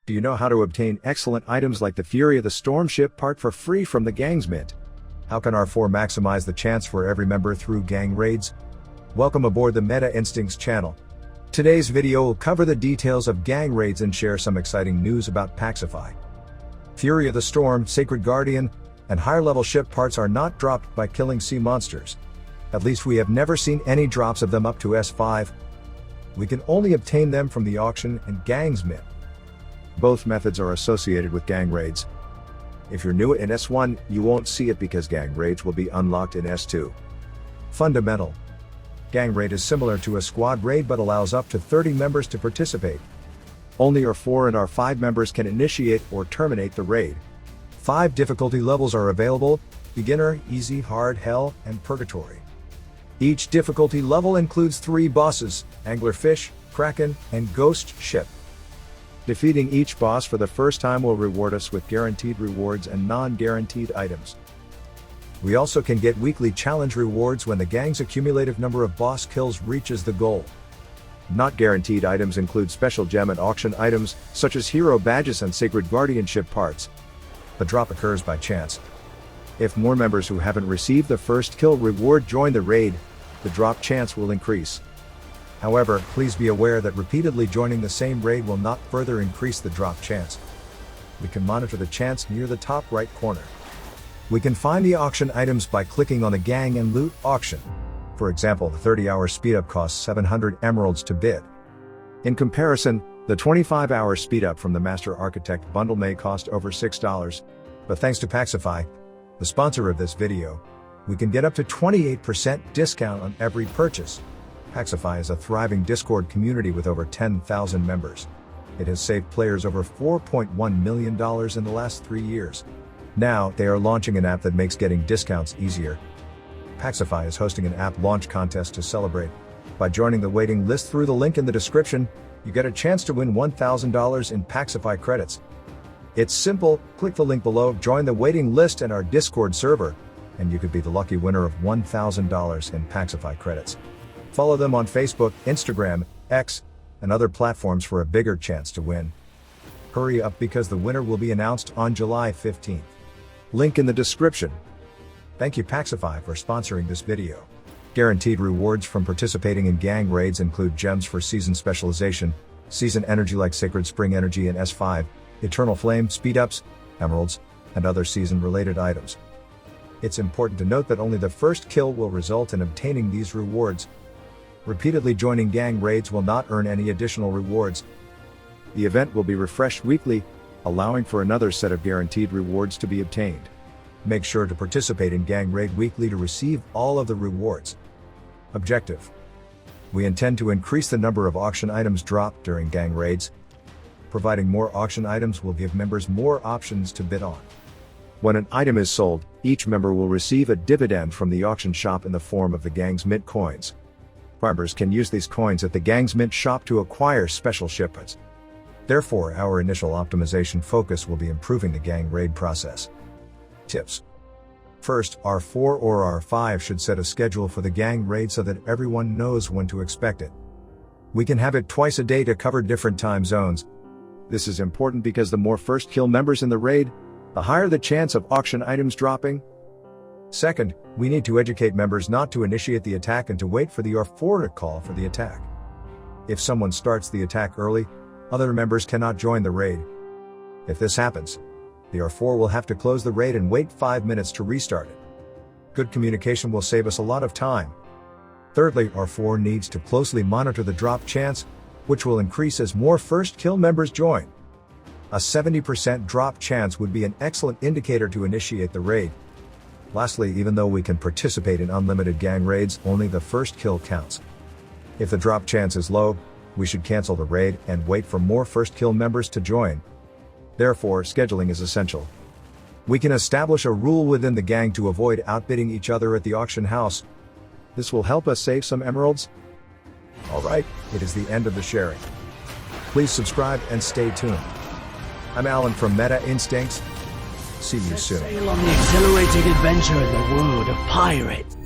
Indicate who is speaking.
Speaker 1: Do you know how to obtain excellent items like the Fury of the Storm ship part for free from the gang's mint? How can R4 maximize the chance for every member through gang raids? Welcome aboard the Meta Instincts channel. Today's video will cover the details of gang raids and share some exciting news about Packsify. Fury of the Storm, Sacred Guardian, and higher level ship parts are not dropped by killing sea monsters. At least we have never seen any drops of them up to S5. We can only obtain them from the auction and gang's mint. Both methods are associated with gang raids. If you're new in S1, you won't see it because gang raids will be unlocked in S2. Fundamental. Gang raid is similar to a squad raid but allows up to 30 members to participate. Only R4 and R5 members can initiate or terminate the raid. 5 difficulty levels are available: beginner, easy, hard, hell, and purgatory. Each difficulty level includes 3 bosses: anglerfish, kraken, and ghost ship. Defeating each boss for the first time will reward us with guaranteed rewards and non-guaranteed items. We also can get weekly challenge rewards when the gang's accumulative number of boss kills reaches the goal. Not guaranteed items include special gem and auction items, such as hero badges and sacred guardianship parts. The drop occurs by chance. If more members who haven't received the first kill reward join the raid, the drop chance will increase. However, please be aware that repeatedly joining the same raid will not further increase the drop chance. We can monitor the chance near the top right corner. We can find the auction items by clicking on the gang and loot auction. For example, the 30-hour speedup costs 700 emeralds to bid. In comparison, the 25-hour speedup from the Master Architect bundle may cost over $6. But thanks to Packsify, the sponsor of this video, we can get up to 28% discount on every purchase. Packsify is a thriving Discord community with over 10,000 members. It has saved players over $4.1 million in the last 3 years. Now, they are launching an app that makes getting discounts easier. Packsify is hosting an app launch contest to celebrate. By joining the waiting list through the link in the description, you get a chance to win $1,000 in Packsify credits. It's simple: click the link below, join the waiting list and our Discord server, and you could be the lucky winner of $1,000 in Packsify credits. Follow them on Facebook, Instagram, X, and other platforms for a bigger chance to win. Hurry up because the winner will be announced on July 15th. Link in the description. Thank you Packsify for sponsoring this video. Guaranteed rewards from participating in gang raids include gems for season specialization, season energy like Sacred Spring Energy in S5, Eternal Flame, speedups, emeralds, and other season-related items. It's important to note that only the first kill will result in obtaining these rewards. Repeatedly joining gang raids will not earn any additional rewards. The event will be refreshed weekly, allowing for another set of guaranteed rewards to be obtained. Make sure to participate in gang raid weekly to receive all of the rewards. Objective: we intend to increase the number of auction items dropped during gang raids. Providing more auction items will give members more options to bid on. When an item is sold, each member will receive a dividend from the auction shop in the form of the gang's mint coins. Members can use these coins at the gang's mint shop to acquire special shipments. Therefore, our initial optimization focus will be improving the gang raid process. Tips: first, R4 or R5 should set a schedule for the gang raid so that everyone knows when to expect it. We can have it twice a day to cover different time zones. This is important because the more first kill members in the raid, the higher the chance of auction items dropping. Second, we need to educate members not to initiate the attack and to wait for the R4 to call for the attack. If someone starts the attack early, other members cannot join the raid. If this happens, the R4 will have to close the raid and wait 5 minutes to restart it. Good communication will save us a lot of time. Thirdly, R4 needs to closely monitor the drop chance, which will increase as more first kill members join. A 70% drop chance would be an excellent indicator to initiate the raid. Lastly, even though we can participate in unlimited gang raids, only the first kill counts. If the drop chance is low, we should cancel the raid and wait for more first kill members to join. Therefore, scheduling is essential. We can establish a rule within the gang to avoid outbidding each other at the auction house. This will help us save some emeralds. Alright, it is the end of the sharing. Please subscribe and stay tuned. I'm Alan from Meta Instincts. See you soon.
Speaker 2: Sail on the exhilarating adventure in the world of pirates.